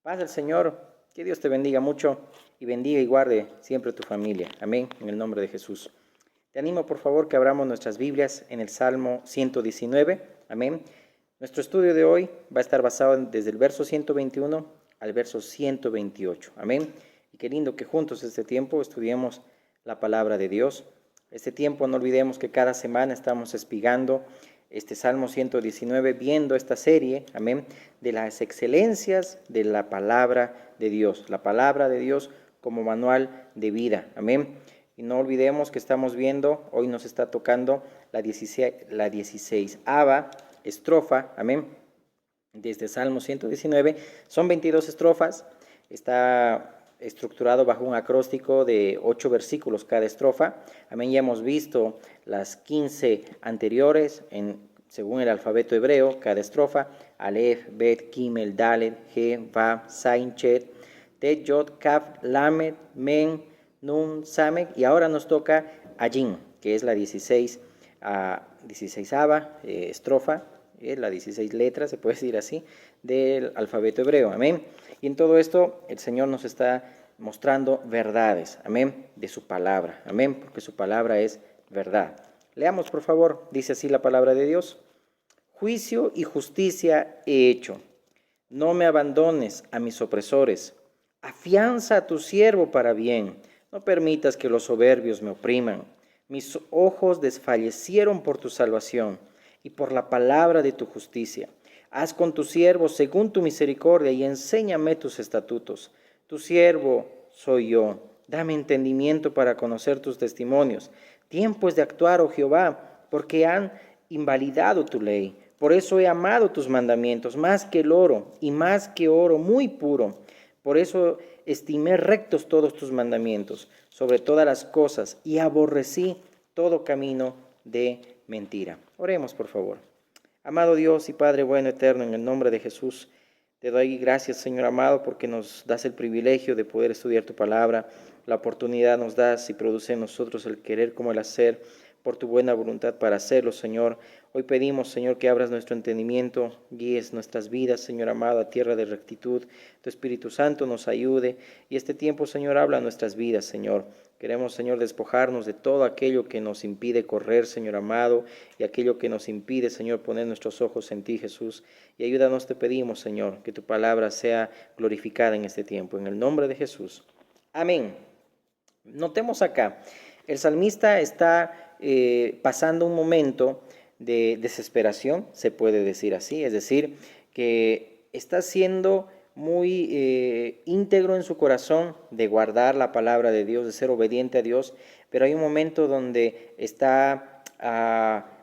Paz del Señor, que Dios te bendiga mucho y bendiga y guarde siempre tu familia. Amén, en el nombre de Jesús. Te animo por favor que abramos nuestras Biblias en el Salmo 119. Amén. Nuestro estudio de hoy va a estar basado desde el verso 121 al verso 128. Amén. Y qué lindo que juntos este tiempo estudiemos la palabra de Dios. Este tiempo no olvidemos que cada semana estamos espigando este Salmo 119, viendo esta serie, amén, de las excelencias de la palabra de Dios. La palabra de Dios como manual de vida, amén. Y no olvidemos que estamos viendo, hoy nos está tocando la 16ª estrofa, amén, desde Salmo 119. Son 22 estrofas, está estructurado bajo un acróstico de 8 versículos cada estrofa. Amén, ya hemos visto las 15 anteriores según el alfabeto hebreo, cada estrofa: Aleph, Bet, Gimel, Dalet, He, Vav, Zain, Chet, Tet, Yod, Kaf, Lamed, Men, Nun, Samek, y ahora nos toca Ayin, que es la 16ª estrofa, las 16 letras, se puede decir así, del alfabeto hebreo, amén. Y en todo esto el Señor nos está mostrando verdades, amén, de su palabra, amén, porque su palabra es verdad. Leamos por favor, dice así la palabra de Dios: Juicio y justicia he hecho, no me abandones a mis opresores, afianza a tu siervo para bien, no permitas que los soberbios me opriman. Mis ojos desfallecieron por tu salvación y por la palabra de tu justicia. Haz con tu siervo según tu misericordia y enséñame tus estatutos. Tu siervo soy yo, dame entendimiento para conocer tus testimonios. Tiempo es de actuar, oh Jehová, porque han invalidado tu ley. Por eso he amado tus mandamientos más que el oro y más que oro muy puro. Por eso estimé rectos todos tus mandamientos sobre todas las cosas y aborrecí todo camino de mentira. Oremos, por favor. Amado Dios y Padre bueno, eterno, en el nombre de Jesús, te doy gracias, Señor amado, porque nos das el privilegio de poder estudiar tu palabra. La oportunidad nos das y produce en nosotros el querer como el hacer, por tu buena voluntad para hacerlo, Señor. Hoy pedimos, Señor, que abras nuestro entendimiento, guíes nuestras vidas, Señor amado, a tierra de rectitud. Tu Espíritu Santo nos ayude y este tiempo, Señor, habla a nuestras vidas, Señor. Queremos, Señor, despojarnos de todo aquello que nos impide correr, Señor amado, y aquello que nos impide, Señor, poner nuestros ojos en ti, Jesús. Y ayúdanos, te pedimos, Señor, que tu palabra sea glorificada en este tiempo. En el nombre de Jesús. Amén. Notemos acá, el salmista está pasando un momento de desesperación, se puede decir así, es decir, que está siendo muy íntegro en su corazón de guardar la palabra de Dios, de ser obediente a Dios, pero hay un momento donde está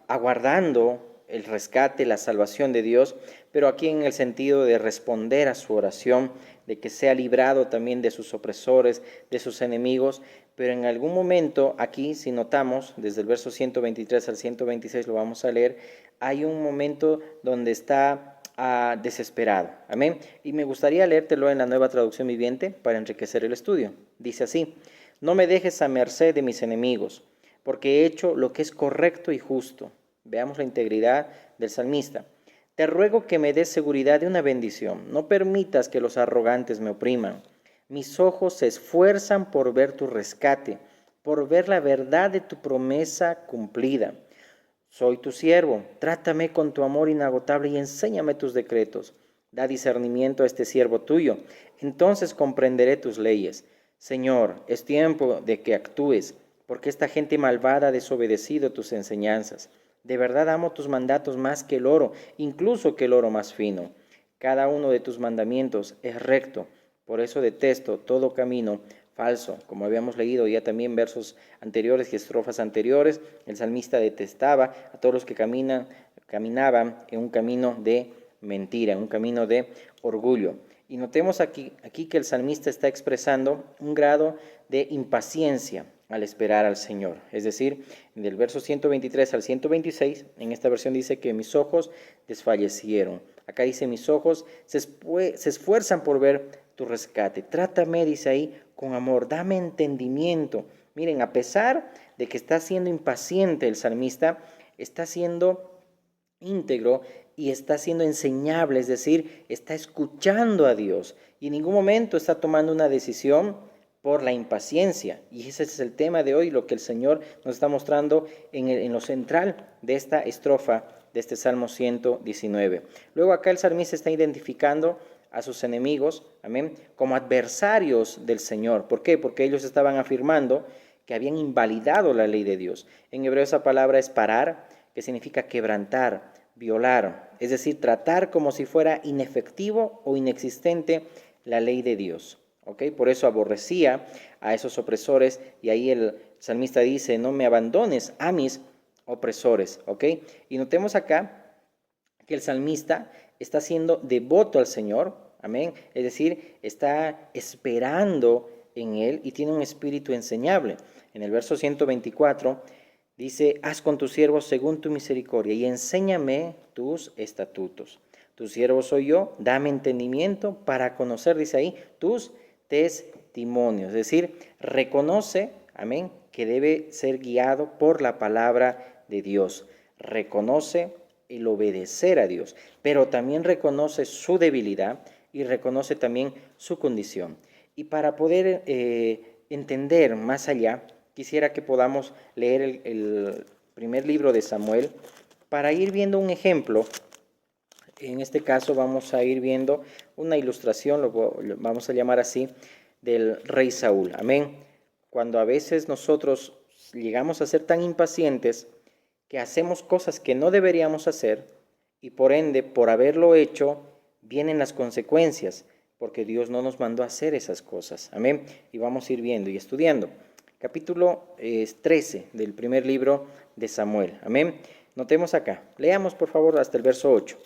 aguardando el rescate, la salvación de Dios, pero aquí en el sentido de responder a su oración, de que sea librado también de sus opresores, de sus enemigos. Pero en algún momento, aquí si notamos, desde el verso 123 al 126 lo vamos a leer, hay un momento donde está desesperado. Amén. Y me gustaría leértelo en la Nueva Traducción Viviente para enriquecer el estudio. Dice así: no me dejes a merced de mis enemigos, porque he hecho lo que es correcto y justo. Veamos la integridad del salmista. Te ruego que me des seguridad de una bendición. No permitas que los arrogantes me opriman. Mis ojos se esfuerzan por ver tu rescate, por ver la verdad de tu promesa cumplida. Soy tu siervo, trátame con tu amor inagotable y enséñame tus decretos. Da discernimiento a este siervo tuyo, entonces comprenderé tus leyes. Señor, es tiempo de que actúes, porque esta gente malvada ha desobedecido tus enseñanzas. De verdad amo tus mandatos más que el oro, incluso que el oro más fino. Cada uno de tus mandamientos es recto, por eso detesto todo camino falso. Como habíamos leído ya también versos anteriores y estrofas anteriores, el salmista detestaba a todos los que caminaban en un camino de mentira, en un camino de orgullo. Y notemos aquí que el salmista está expresando un grado de impaciencia al esperar al Señor. Es decir, del verso 123 al 126, en esta versión dice que mis ojos desfallecieron. Acá dice mis ojos se esfuerzan por ver tu rescate. Trátame, dice ahí, con amor, dame entendimiento. Miren, a pesar de que está siendo impaciente el salmista, está siendo íntegro y está siendo enseñable, es decir, está escuchando a Dios y en ningún momento está tomando una decisión por la impaciencia. Y ese es el tema de hoy, lo que el Señor nos está mostrando en lo central de esta estrofa de este Salmo 119. Luego acá el salmista está identificando a sus enemigos, amén, como adversarios del Señor. ¿Por qué? Porque ellos estaban afirmando que habían invalidado la ley de Dios. En hebreo esa palabra es parar, que significa quebrantar, violar, es decir, tratar como si fuera inefectivo o inexistente la ley de Dios. ¿Okay? Por eso aborrecía a esos opresores y ahí el salmista dice, no me abandones a mis opresores. ¿Okay? Y notemos acá que el salmista está siendo devoto al Señor, amén, es decir, está esperando en Él y tiene un espíritu enseñable. En el verso 124 dice, haz con tus siervos según tu misericordia y enséñame tus estatutos. Tu siervo soy yo, dame entendimiento para conocer, dice ahí, tus testimonios. Es decir, reconoce, amén, que debe ser guiado por la palabra de Dios. Reconoce el obedecer a Dios, pero también reconoce su debilidad y reconoce también su condición. Y para poder entender más allá, quisiera que podamos leer el primer libro de Samuel para ir viendo un ejemplo. En este caso vamos a ir viendo una ilustración, lo vamos a llamar así, del rey Saúl. Amén. Cuando a veces nosotros llegamos a ser tan impacientes que hacemos cosas que no deberíamos hacer y por ende, por haberlo hecho, vienen las consecuencias, porque Dios no nos mandó a hacer esas cosas. Amén. Y vamos a ir viendo y estudiando. Capítulo 13 del primer libro de Samuel. Amén. Notemos acá. Leamos por favor hasta el verso 8.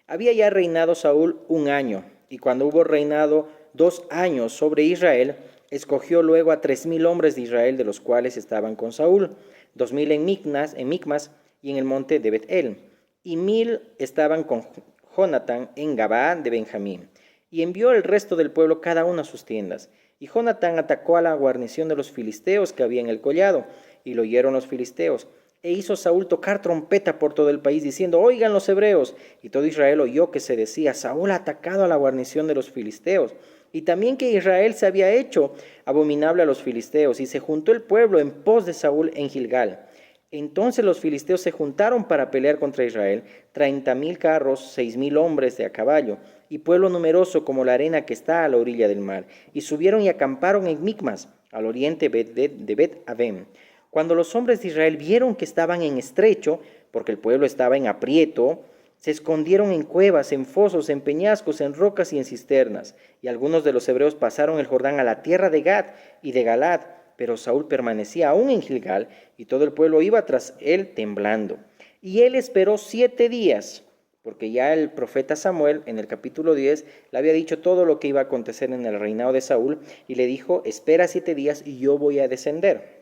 Había ya reinado Saúl 1 año, y cuando hubo reinado 2 años sobre Israel, escogió luego a 3,000 hombres de Israel, de los cuales estaban con Saúl, 2,000 en Micmas y en el monte de Bet-El, y 1,000 estaban con Jonatán en Gabaa de Benjamín. Y envió el resto del pueblo cada uno a sus tiendas. Y Jonatán atacó a la guarnición de los filisteos que había en el collado, y lo oyeron los filisteos. E hizo Saúl tocar trompeta por todo el país, diciendo, oigan los hebreos. Y todo Israel oyó que se decía, Saúl ha atacado a la guarnición de los filisteos. Y también que Israel se había hecho abominable a los filisteos. Y se juntó el pueblo en pos de Saúl en Gilgal. Entonces los filisteos se juntaron para pelear contra Israel, 30,000 carros, 6,000 hombres de a caballo, y pueblo numeroso como la arena que está a la orilla del mar. Y subieron y acamparon en Micmas, al oriente de Bet-Avén. Cuando los hombres de Israel vieron que estaban en estrecho, porque el pueblo estaba en aprieto, se escondieron en cuevas, en fosos, en peñascos, en rocas y en cisternas. Y algunos de los hebreos pasaron el Jordán a la tierra de Gad y de Galad, pero Saúl permanecía aún en Gilgal, y todo el pueblo iba tras él temblando. Y él esperó 7 días, porque ya el profeta Samuel, en el capítulo 10, le había dicho todo lo que iba a acontecer en el reinado de Saúl, y le dijo, espera 7 días y yo voy a descender.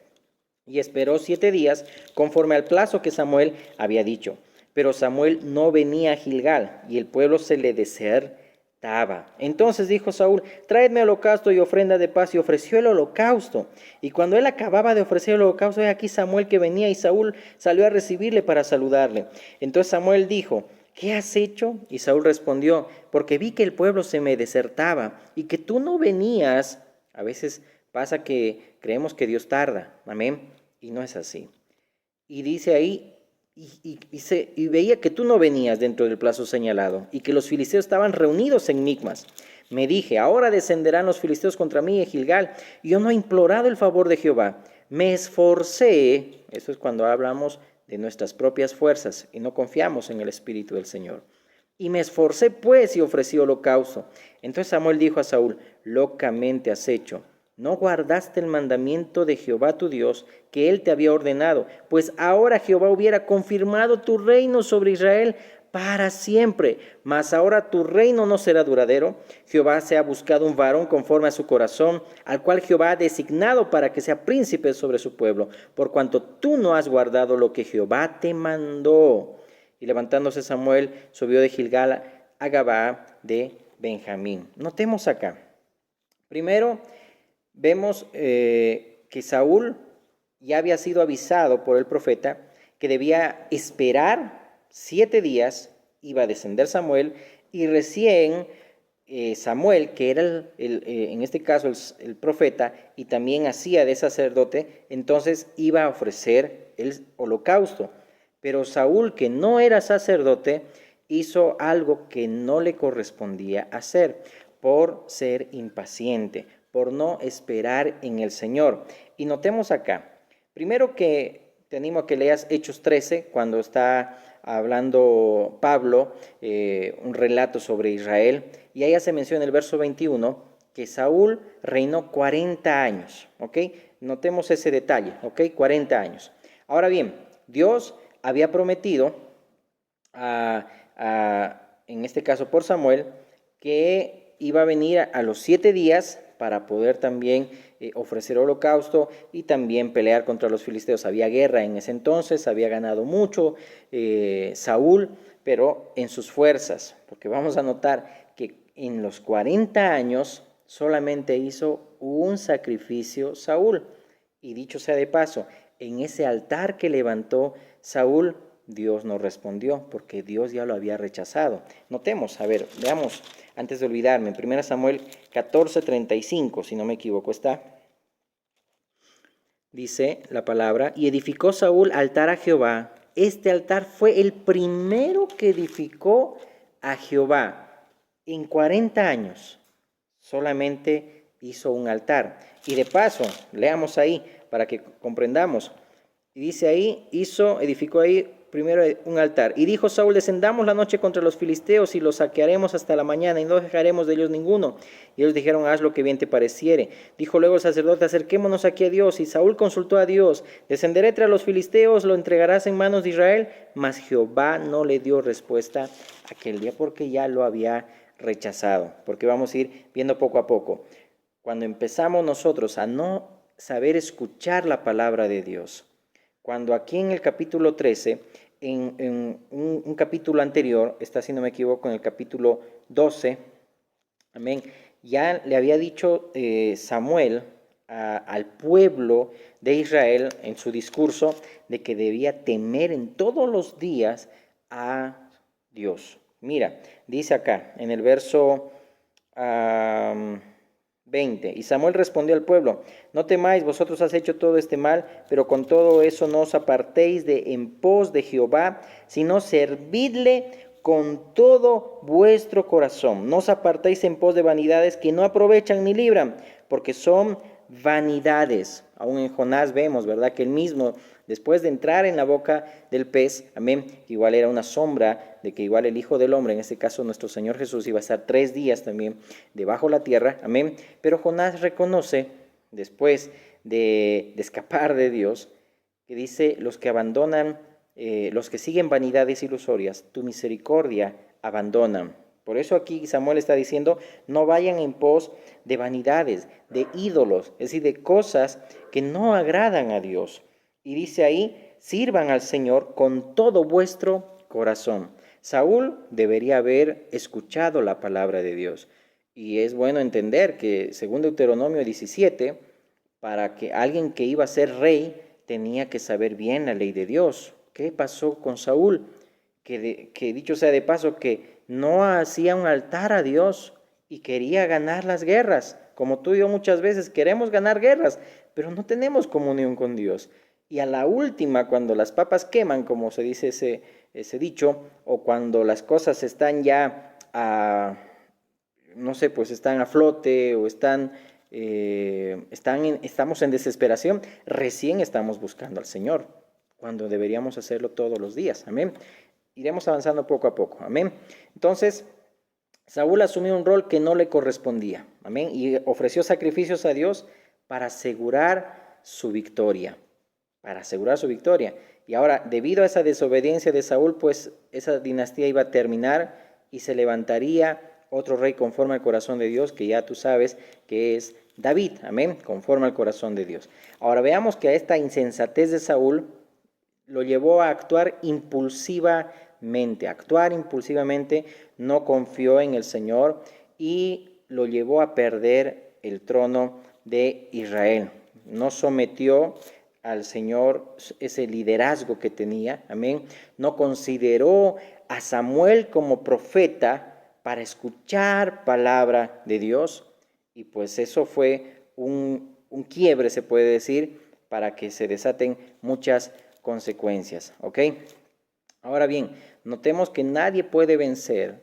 Y esperó 7 días, conforme al plazo que Samuel había dicho. Pero Samuel no venía a Gilgal, y el pueblo se le desertaba. Entonces dijo Saúl, traedme holocausto y ofrenda de paz, y ofreció el holocausto. Y cuando él acababa de ofrecer el holocausto, he aquí Samuel que venía, y Saúl salió a recibirle para saludarle. Entonces Samuel dijo, ¿qué has hecho? Y Saúl respondió, porque vi que el pueblo se me desertaba, y que tú no venías. A veces pasa que creemos que Dios tarda, amén, y no es así. Y dice ahí, y veía que tú no venías dentro del plazo señalado, y que los filisteos estaban reunidos en Micmas. Me dije, ahora descenderán los filisteos contra mí en Gilgal, y yo no he implorado el favor de Jehová. Me esforcé, eso es cuando hablamos de nuestras propias fuerzas, y no confiamos en el Espíritu del Señor. Y me esforcé pues y ofrecí holocausto. Entonces Samuel dijo a Saúl, locamente has hecho. No guardaste el mandamiento de Jehová tu Dios, que él te había ordenado, pues ahora Jehová hubiera confirmado tu reino sobre Israel para siempre. Mas ahora tu reino no será duradero. Jehová se ha buscado un varón conforme a su corazón, al cual Jehová ha designado para que sea príncipe sobre su pueblo, por cuanto tú no has guardado lo que Jehová te mandó. Y levantándose Samuel, subió de Gilgal a Gabaa de Benjamín. Notemos acá. Primero, vemos que Saúl ya había sido avisado por el profeta que debía esperar 7 días iba a descender Samuel y recién Samuel, que era en este caso el profeta y también hacía de sacerdote, entonces iba a ofrecer el holocausto. Pero Saúl, que no era sacerdote, hizo algo que no le correspondía hacer por ser impaciente, por no esperar en el Señor. Y notemos acá, primero que te animo a que leas Hechos 13, cuando está hablando Pablo, un relato sobre Israel, y allá se menciona el verso 21, que Saúl reinó 40 años, ¿ok? Notemos ese detalle, ¿ok? 40 años. Ahora bien, Dios había prometido, en este caso por Samuel, que iba a venir a los 7 días para poder también ofrecer holocausto y también pelear contra los filisteos. Había guerra en ese entonces, había ganado mucho Saúl, pero en sus fuerzas, porque vamos a notar que en los 40 años solamente hizo un sacrificio Saúl. Y dicho sea de paso, en ese altar que levantó Saúl, Dios no respondió, porque Dios ya lo había rechazado. Notemos, a ver, veamos, antes de olvidarme, en 1 Samuel 14:35, si no me equivoco, está. Dice la palabra, y edificó Saúl altar a Jehová. Este altar fue el primero que edificó a Jehová en 40 años. Solamente hizo un altar. Y de paso, leamos ahí para que comprendamos. Y dice ahí, edificó ahí primero un altar. Y dijo Saúl, descendamos la noche contra los filisteos y los saquearemos hasta la mañana y no dejaremos de ellos ninguno. Y ellos dijeron, haz lo que bien te pareciere. Dijo luego el sacerdote, acerquémonos aquí a Dios. Y Saúl consultó a Dios, descenderé tras los filisteos, lo entregarás en manos de Israel. Mas Jehová no le dio respuesta aquel día porque ya lo había rechazado. Porque vamos a ir viendo poco a poco. Cuando empezamos nosotros a no saber escuchar la palabra de Dios, cuando aquí en el capítulo 13, en un capítulo anterior, está si no me equivoco en el capítulo 12, amén, ya le había dicho Samuel al pueblo de Israel en su discurso de que debía temer en todos los días a Dios. Mira, dice acá en el verso 20. Y Samuel respondió al pueblo, no temáis, vosotros has hecho todo este mal, pero con todo eso no os apartéis de en pos de Jehová, sino servidle con todo vuestro corazón. No os apartéis en pos de vanidades que no aprovechan ni libran, porque son vanidades. Aún en Jonás vemos, ¿verdad? Que él mismo, después de entrar en la boca del pez, amén, que igual era una sombra de que igual el Hijo del Hombre, en este caso nuestro Señor Jesús, iba a estar 3 días también debajo de la tierra, amén. Pero Jonás reconoce, después de escapar de Dios, que dice, los que abandonan, los que siguen vanidades ilusorias, tu misericordia abandonan. Por eso aquí Samuel está diciendo, no vayan en pos de vanidades, de ídolos, es decir, de cosas que no agradan a Dios. Y dice ahí, sirvan al Señor con todo vuestro corazón. Saúl debería haber escuchado la palabra de Dios. Y es bueno entender que, según Deuteronomio 17, para que alguien que iba a ser rey tenía que saber bien la ley de Dios. ¿Qué pasó con Saúl? Que dicho sea de paso, que no hacía un altar a Dios y quería ganar las guerras. Como tú y yo muchas veces queremos ganar guerras, pero no tenemos comunión con Dios. Y a la última, cuando las papas queman, como se dice ese dicho, o cuando las cosas están ya no sé, pues están a flote o estamos en desesperación, recién estamos buscando al Señor, cuando deberíamos hacerlo todos los días. Amén. Iremos avanzando poco a poco. Amén. Entonces, Saúl asumió un rol que no le correspondía. Amén. Y ofreció sacrificios a Dios para asegurar su victoria. Para asegurar su victoria. Y ahora, debido a esa desobediencia de Saúl, pues esa dinastía iba a terminar y se levantaría otro rey conforme al corazón de Dios, que ya tú sabes que es David. Amén. Conforme al corazón de Dios. Ahora veamos que a esta insensatez de Saúl lo llevó a actuar impulsivamente. No confió en el Señor y lo llevó a perder el trono de Israel. No sometió al Señor ese liderazgo que tenía, amén. No consideró a Samuel como profeta para escuchar palabra de Dios. Y pues eso fue un quiebre, se puede decir, para que se desaten muchas consecuencias. ¿Ok? Ahora bien, notemos que nadie puede vencer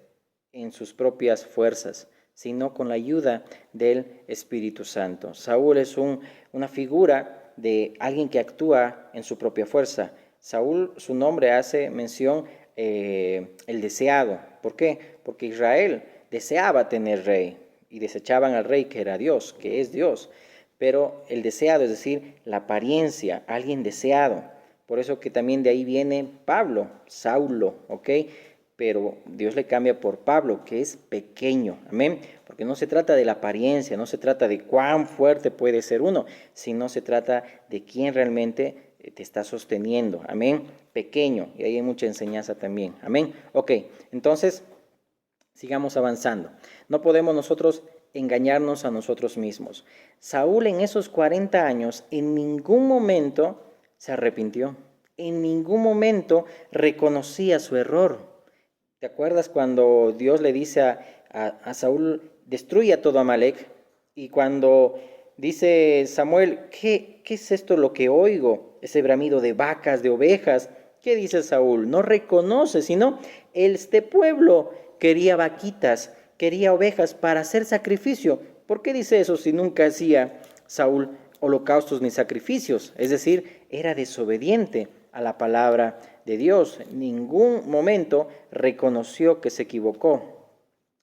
en sus propias fuerzas, sino con la ayuda del Espíritu Santo. Saúl es una figura de alguien que actúa en su propia fuerza. Saúl, su nombre hace mención el deseado. ¿Por qué? Porque Israel deseaba tener rey y desechaban al rey que era Dios, que es Dios. Pero el deseado, es decir, la apariencia, alguien deseado. Por eso que también de ahí viene Pablo, Saulo, ¿ok? Pero Dios le cambia por Pablo, que es pequeño, amén, porque no se trata de la apariencia, no se trata de cuán fuerte puede ser uno, sino se trata de quién realmente te está sosteniendo, amén, pequeño, y ahí hay mucha enseñanza también, amén. Ok, entonces, sigamos avanzando. No podemos nosotros engañarnos a nosotros mismos. Saúl en esos 40 años en ningún momento se arrepintió, en ningún momento reconocía su error. ¿Te acuerdas cuando Dios le dice a Saúl, destruye a todo Amalek? Y cuando dice Samuel, ¿qué es esto lo que oigo? Ese bramido de vacas, de ovejas. ¿Qué dice Saúl? No reconoce, sino este pueblo quería vaquitas, quería ovejas para hacer sacrificio. ¿Por qué dice eso si nunca hacía Saúl holocaustos ni sacrificios? Es decir, era desobediente a la palabra de Dios. En ningún momento reconoció que se equivocó.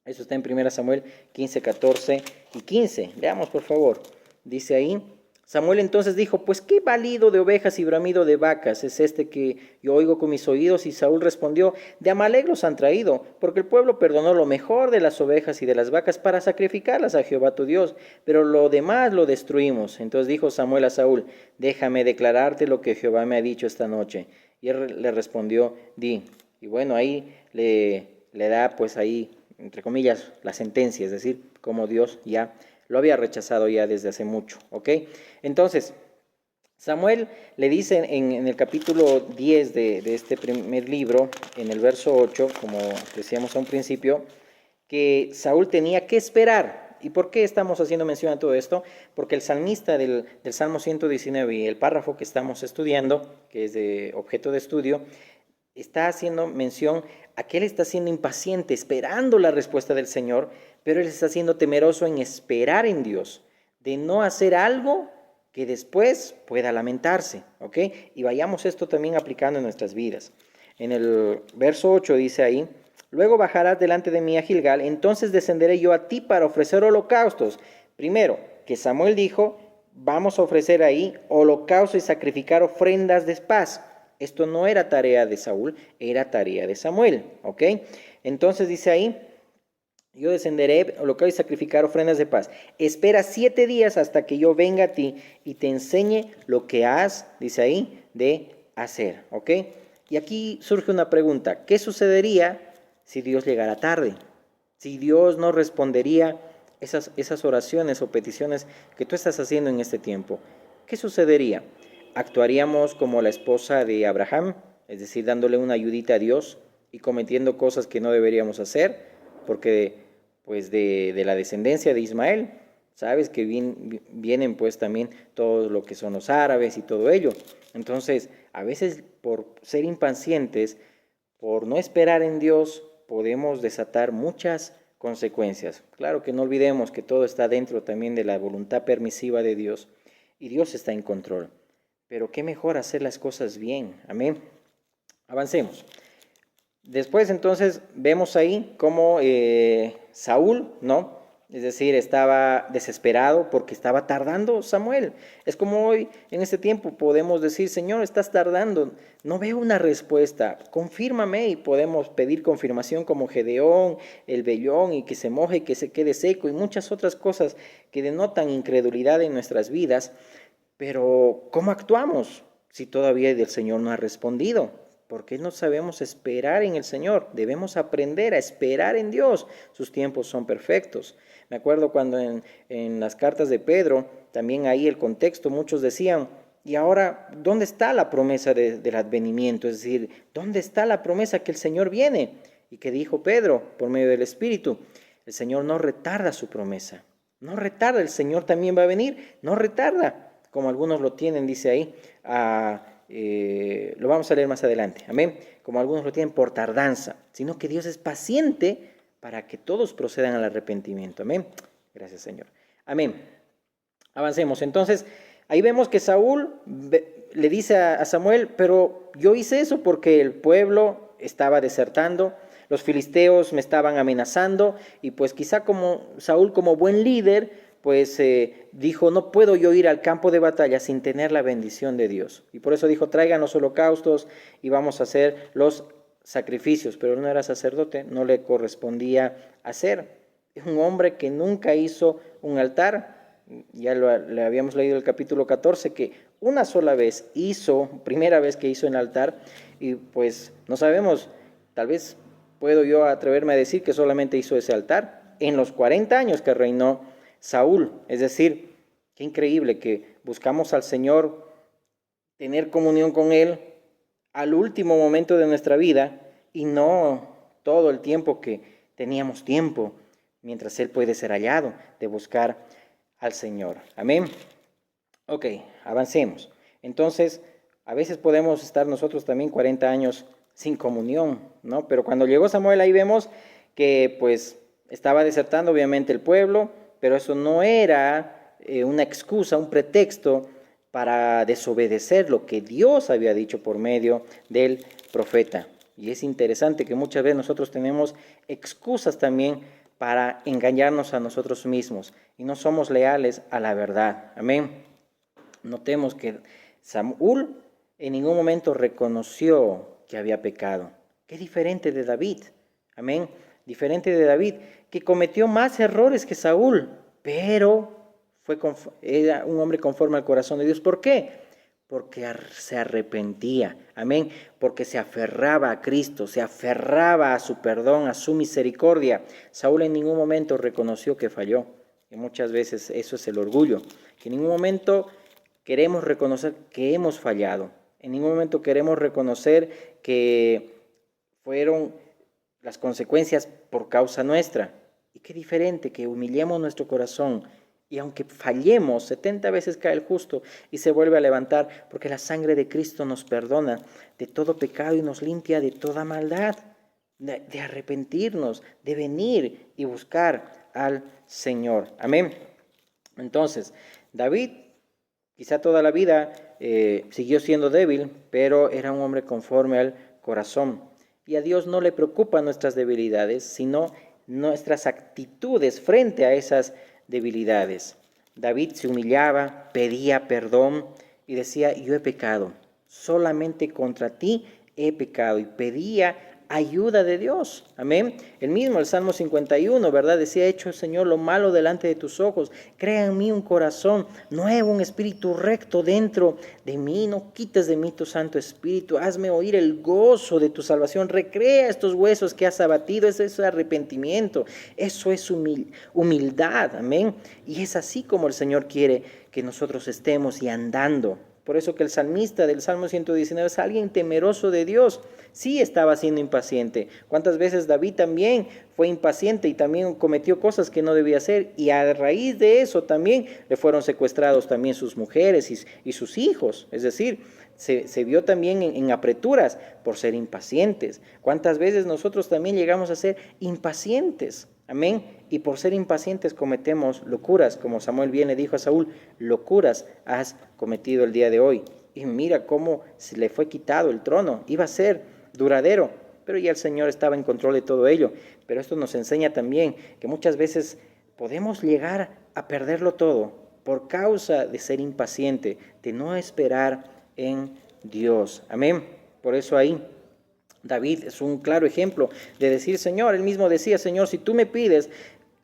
Eso está en 1 Samuel 15, 14 y 15. Veamos, por favor. Dice ahí, Samuel entonces dijo, pues qué balido de ovejas y bramido de vacas es este que yo oigo con mis oídos. Y Saúl respondió, de Amalek los han traído, porque el pueblo perdonó lo mejor de las ovejas y de las vacas para sacrificarlas a Jehová tu Dios, pero lo demás lo destruimos. Entonces dijo Samuel a Saúl, déjame declararte lo que Jehová me ha dicho esta noche. Y él le respondió, di. Y bueno, ahí le da pues ahí, entre comillas, la sentencia, es decir, como Dios ya lo había rechazado ya desde hace mucho, ¿ok? Entonces, Samuel le dice en el capítulo 10 de este primer libro, en el verso 8, como decíamos a un principio, que Saúl tenía que esperar. ¿Y por qué estamos haciendo mención a todo esto? Porque el salmista del Salmo 119 y el párrafo que estamos estudiando, que es de objeto de estudio, está haciendo mención a que él está siendo impaciente, esperando la respuesta del Señor, pero él está siendo temeroso en esperar en Dios, de no hacer algo que después pueda lamentarse, ¿ok? Y vayamos esto también aplicando en nuestras vidas. En el verso 8 dice ahí, luego bajarás delante de mí a Gilgal, entonces descenderé yo a ti para ofrecer holocaustos. Primero, que Samuel dijo, vamos a ofrecer ahí holocausto y sacrificar ofrendas de paz. Esto no era tarea de Saúl, era tarea de Samuel, ¿ok? Entonces dice ahí, yo descenderé, holocausto y sacrificar ofrendas de paz. Espera 7 días hasta que yo venga a ti y te enseñe lo que has, dice ahí, de hacer, ¿ok? Y aquí surge una pregunta, ¿qué sucedería si Dios llegara tarde? Si Dios no respondería esas oraciones o peticiones que tú estás haciendo en este tiempo, ¿qué sucedería? ¿Actuaríamos como la esposa de Abraham, es decir, dándole una ayudita a Dios y cometiendo cosas que no deberíamos hacer? Porque pues de la descendencia de Ismael, sabes que vienen pues también todo lo que son los árabes y todo ello. Entonces, a veces por ser impacientes, por no esperar en Dios, podemos desatar muchas consecuencias. Claro que no olvidemos que todo está dentro también de la voluntad permisiva de Dios y Dios está en control. Pero qué mejor hacer las cosas bien. Amén. Avancemos. Después entonces vemos ahí cómo Saúl, ¿no? Es decir, estaba desesperado porque estaba tardando Samuel. Es como hoy, en este tiempo, podemos decir, Señor, estás tardando, no veo una respuesta, confírmame, y podemos pedir confirmación como Gedeón, el vellón, y que se moje y que se quede seco, y muchas otras cosas que denotan incredulidad en nuestras vidas. Pero, ¿cómo actuamos si todavía el Señor no ha respondido? Porque no sabemos esperar en el Señor. Debemos aprender a esperar en Dios. Sus tiempos son perfectos. Me acuerdo cuando en las cartas de Pedro, también ahí el contexto, muchos decían, Y ahora, ¿dónde está la promesa del advenimiento? Es decir, ¿dónde está la promesa que el Señor viene? Y que dijo Pedro por medio del Espíritu, el Señor no retarda su promesa. No retarda, el Señor también va a venir, no retarda, como algunos lo tienen, dice ahí, lo vamos a leer más adelante, amén, como algunos lo tienen por tardanza, sino que Dios es paciente para que todos procedan al arrepentimiento, amén. Gracias, Señor. Amén. Avancemos. Entonces, ahí vemos que Saúl le dice a Samuel, pero yo hice eso porque el pueblo estaba desertando, los filisteos me estaban amenazando, y pues quizá como Saúl, como buen líder, pues dijo, no puedo yo ir al campo de batalla sin tener la bendición de Dios. Y por eso dijo, traigan los holocaustos y vamos a hacer los sacrificios. Pero él no era sacerdote, no le correspondía hacer. Es un hombre que nunca hizo un altar. Ya le habíamos leído el capítulo 14, que una sola vez primera vez que hizo el altar, y pues no sabemos, tal vez puedo yo atreverme a decir que solamente hizo ese altar en los 40 años que reinó Saúl. Es decir, qué increíble que buscamos al Señor, tener comunión con Él al último momento de nuestra vida y no todo el tiempo que teníamos tiempo, mientras Él puede ser hallado, de buscar al Señor. Amén. Ok, avancemos. Entonces, a veces podemos estar nosotros también 40 años sin comunión, ¿no? Pero cuando llegó Samuel, ahí vemos que pues estaba desertando obviamente el pueblo, pero eso no era una excusa, un pretexto para desobedecer lo que Dios había dicho por medio del profeta. Y es interesante que muchas veces nosotros tenemos excusas también para engañarnos a nosotros mismos y no somos leales a la verdad. Amén. Notemos que Saúl en ningún momento reconoció que había pecado. Qué diferente de David. Amén. Diferente de David, que cometió más errores que Saúl, pero era un hombre conforme al corazón de Dios. ¿Por qué? Porque se arrepentía, amén, porque se aferraba a Cristo, se aferraba a su perdón, a su misericordia. Saúl en ningún momento reconoció que falló, y muchas veces eso es el orgullo, que en ningún momento queremos reconocer que hemos fallado, en ningún momento queremos reconocer que fueron las consecuencias por causa nuestra. Y qué diferente que humillemos nuestro corazón, y aunque fallemos, 70 veces cae el justo y se vuelve a levantar, porque la sangre de Cristo nos perdona de todo pecado y nos limpia de toda maldad, de arrepentirnos, de venir y buscar al Señor. Amén. Entonces, David quizá toda la vida siguió siendo débil, pero era un hombre conforme al corazón. Y a Dios no le preocupan nuestras debilidades, sino nuestras actitudes frente a esas debilidades. David se humillaba, pedía perdón y decía, yo he pecado, solamente contra ti he pecado, y pedía ayuda de Dios. Amén. El Salmo 51, ¿verdad? Decía, hecho, Señor, lo malo delante de tus ojos. Crea en mí un corazón nuevo, un espíritu recto dentro de mí. No quites de mí tu Santo Espíritu. Hazme oír el gozo de tu salvación. Recrea estos huesos que has abatido. Eso es arrepentimiento. Eso es humildad. Amén. Y es así como el Señor quiere que nosotros estemos y andando. Por eso que el salmista del Salmo 119 es alguien temeroso de Dios. Sí estaba siendo impaciente. ¿Cuántas veces David también fue impaciente y también cometió cosas que no debía hacer? Y a raíz de eso también le fueron secuestrados también sus mujeres y sus hijos. Es decir, se vio también en apreturas por ser impacientes. ¿Cuántas veces nosotros también llegamos a ser impacientes? Amén. Y por ser impacientes cometemos locuras, como Samuel bien le dijo a Saúl, locuras has cometido el día de hoy. Y mira cómo se le fue quitado el trono, iba a ser duradero, pero ya el Señor estaba en control de todo ello. Pero esto nos enseña también que muchas veces podemos llegar a perderlo todo por causa de ser impaciente, de no esperar en Dios. Amén. Por eso ahí David es un claro ejemplo de decir, Señor, él mismo decía, Señor, si tú me pides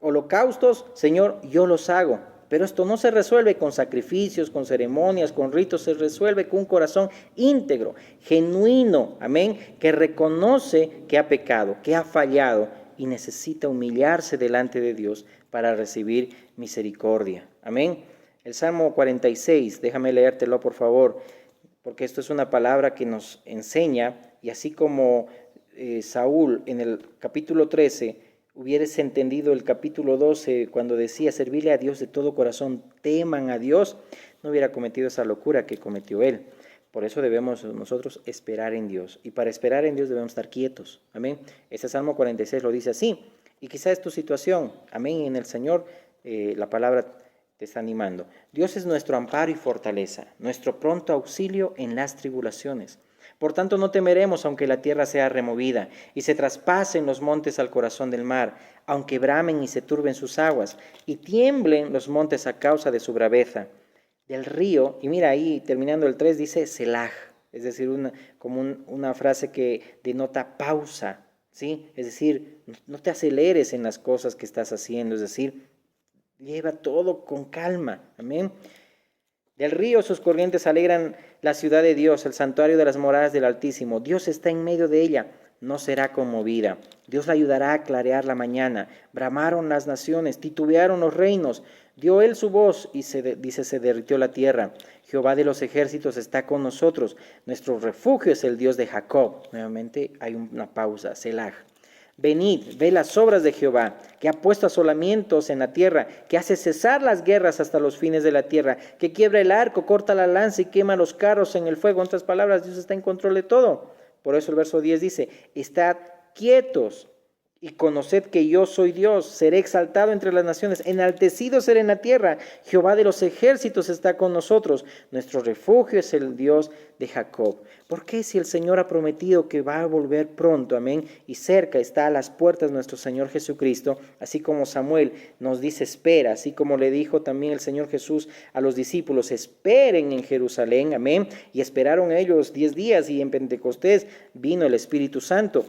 holocaustos, Señor, yo los hago. Pero esto no se resuelve con sacrificios, con ceremonias, con ritos, se resuelve con un corazón íntegro, genuino, amén, que reconoce que ha pecado, que ha fallado y necesita humillarse delante de Dios para recibir misericordia. Amén. El Salmo 46, déjame leértelo por favor, porque esto es una palabra que nos enseña, y así como Saúl en el capítulo 13 hubieras entendido el capítulo 12 cuando decía servirle a Dios de todo corazón, teman a Dios, no hubiera cometido esa locura que cometió él. Por eso debemos nosotros esperar en Dios. Y para esperar en Dios debemos estar quietos. Amén. Este Salmo 46 lo dice así. Y quizá es tu situación. Amén. En el Señor la palabra te está animando. Dios es nuestro amparo y fortaleza, nuestro pronto auxilio en las tribulaciones. Por tanto, no temeremos aunque la tierra sea removida y se traspasen los montes al corazón del mar, aunque bramen y se turben sus aguas y tiemblen los montes a causa de su braveza. Del río, y mira ahí terminando el 3 dice Selah, es decir, una frase que denota pausa, ¿sí? Es decir, no te aceleres en las cosas que estás haciendo, es decir, lleva todo con calma, amén. Del río sus corrientes alegran la ciudad de Dios, el santuario de las moradas del Altísimo. Dios está en medio de ella, no será conmovida. Dios la ayudará a clarear la mañana. Bramaron las naciones, titubearon los reinos. Dio él su voz y se derritió la tierra. Jehová de los ejércitos está con nosotros. Nuestro refugio es el Dios de Jacob. Nuevamente hay una pausa, Selah. Venid, ve las obras de Jehová, que ha puesto asolamientos en la tierra, que hace cesar las guerras hasta los fines de la tierra, que quiebra el arco, corta la lanza y quema los carros en el fuego. En otras palabras, Dios está en control de todo. Por eso el verso 10 dice, estad quietos y conoced que yo soy Dios, seré exaltado entre las naciones, enaltecido seré en la tierra. Jehová de los ejércitos está con nosotros, nuestro refugio es el Dios de Jacob. ¿Por qué si el Señor ha prometido que va a volver pronto, amén? Y cerca está a las puertas nuestro Señor Jesucristo, así como Samuel nos dice espera, así como le dijo también el Señor Jesús a los discípulos, esperen en Jerusalén, amén. Y esperaron ellos 10 días y en Pentecostés vino el Espíritu Santo.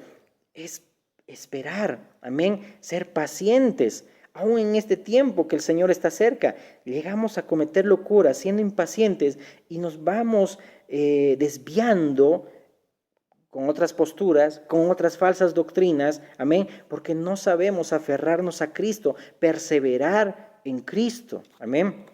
Es esperar, amén, ser pacientes, aún en este tiempo que el Señor está cerca. Llegamos a cometer locuras siendo impacientes y nos vamos desviando con otras posturas, con otras falsas doctrinas, amén, porque no sabemos aferrarnos a Cristo, perseverar en Cristo, amén.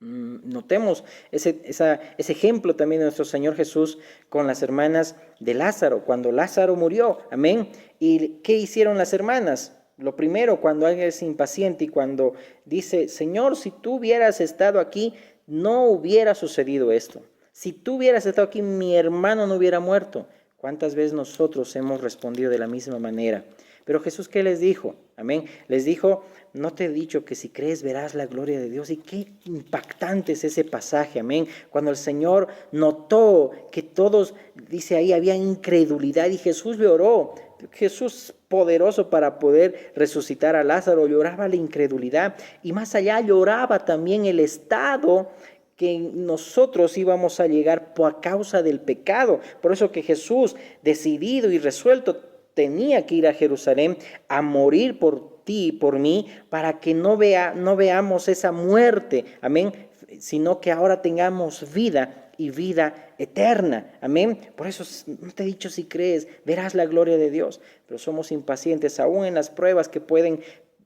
Notemos ese ejemplo también de nuestro Señor Jesús con las hermanas de Lázaro, cuando Lázaro murió, amén. ¿Y qué hicieron las hermanas? Lo primero, cuando alguien es impaciente y cuando dice, Señor, si tú hubieras estado aquí, no hubiera sucedido esto. Si tú hubieras estado aquí, mi hermano no hubiera muerto. ¿Cuántas veces nosotros hemos respondido de la misma manera? Pero Jesús, ¿qué les dijo? Amén. Les dijo, no te he dicho que si crees verás la gloria de Dios. Y qué impactante es ese pasaje, amén. Cuando el Señor notó que todos, dice ahí, había incredulidad y Jesús le oró. Jesús poderoso para poder resucitar a Lázaro, lloraba la incredulidad y más allá lloraba también el estado que nosotros íbamos a llegar por causa del pecado. Por eso que Jesús, decidido y resuelto, tenía que ir a Jerusalén a morir por ti y por mí, para que no veamos esa muerte, amén, sino que ahora tengamos vida y vida eterna, amén. Por eso no te he dicho si crees, verás la gloria de Dios, pero somos impacientes aún en las pruebas que pueden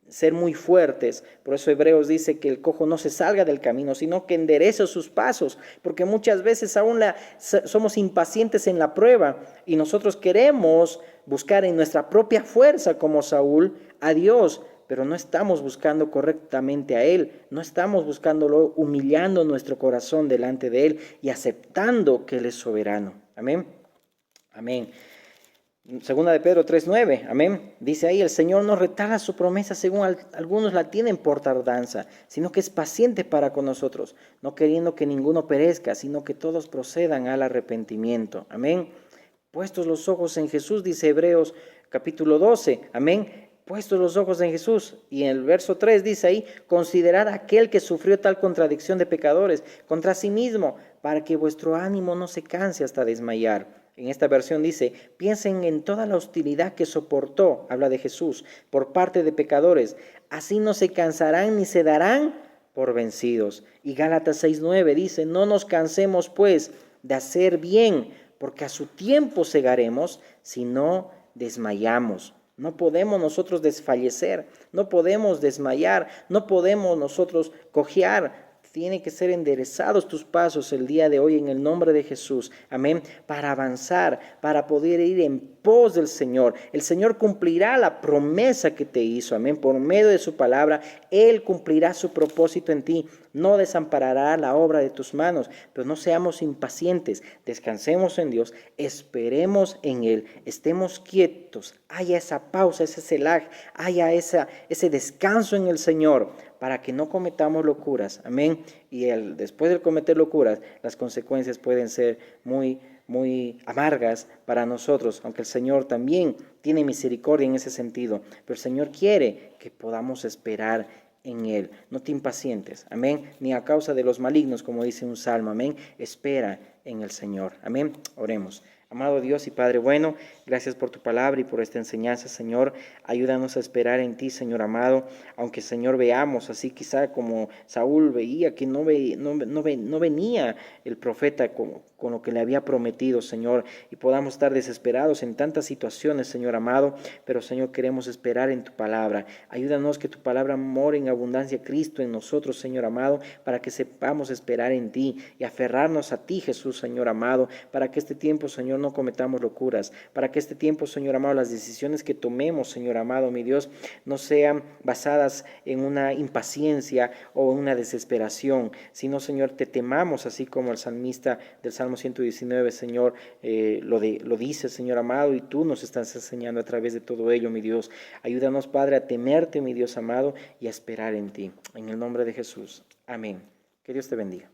ser muy fuertes. Por eso Hebreos dice que el cojo no se salga del camino, sino que enderece sus pasos, porque muchas veces aún somos impacientes en la prueba y nosotros queremos buscar en nuestra propia fuerza, como Saúl, a Dios, pero no estamos buscando correctamente a Él, no estamos buscándolo, humillando nuestro corazón delante de Él y aceptando que Él es soberano. Amén. Amén. Segunda de Pedro 3:9, amén. Dice ahí, el Señor no retarda su promesa según algunos la tienen por tardanza, sino que es paciente para con nosotros, no queriendo que ninguno perezca, sino que todos procedan al arrepentimiento. Amén. Puestos los ojos en Jesús, dice Hebreos capítulo 12, amén. Puestos los ojos en Jesús. Y en el verso 3 dice ahí, considerad a aquel que sufrió tal contradicción de pecadores contra sí mismo, para que vuestro ánimo no se canse hasta desmayar. En esta versión dice, piensen en toda la hostilidad que soportó, habla de Jesús, por parte de pecadores. Así no se cansarán ni se darán por vencidos. Y Gálatas 6:9 dice, no nos cansemos pues de hacer bien, porque a su tiempo segaremos si no desmayamos. No podemos nosotros desfallecer, no podemos desmayar, no podemos nosotros cojear. Tiene que ser enderezados tus pasos el día de hoy en el nombre de Jesús. Amén. Para avanzar, para poder ir en pos del Señor. El Señor cumplirá la promesa que te hizo. Amén. Por medio de su palabra, Él cumplirá su propósito en ti. No desamparará la obra de tus manos. Pero no seamos impacientes. Descansemos en Dios. Esperemos en Él. Estemos quietos. Haya esa pausa, ese selah. Haya ese descanso en el Señor, para que no cometamos locuras. Amén. Y después de cometer locuras, las consecuencias pueden ser muy amargas para nosotros, aunque el Señor también tiene misericordia en ese sentido. Pero el Señor quiere que podamos esperar en Él. No te impacientes. Amén. Ni a causa de los malignos, como dice un salmo. Amén. Espera en el Señor. Amén. Oremos. Amado Dios y Padre bueno, gracias por tu palabra y por esta enseñanza, Señor. Ayúdanos a esperar en ti, Señor amado, aunque, Señor, veamos así quizá como Saúl veía que no venía el profeta con lo que le había prometido, Señor, y podamos estar desesperados en tantas situaciones, Señor amado, pero, Señor, queremos esperar en tu palabra. Ayúdanos que tu palabra more en abundancia, Cristo, en nosotros, Señor amado, para que sepamos esperar en ti y aferrarnos a ti, Jesús, Señor amado, para que este tiempo, Señor, no cometamos locuras, para que este tiempo, Señor amado, las decisiones que tomemos, Señor amado, mi Dios, no sean basadas en una impaciencia o en una desesperación, sino, Señor, te temamos, así como el salmista del Salmo 119, Señor, lo dice, Señor amado, y tú nos estás enseñando a través de todo ello, mi Dios. Ayúdanos, Padre, a temerte, mi Dios amado, y a esperar en ti. En el nombre de Jesús. Amén. Que Dios te bendiga.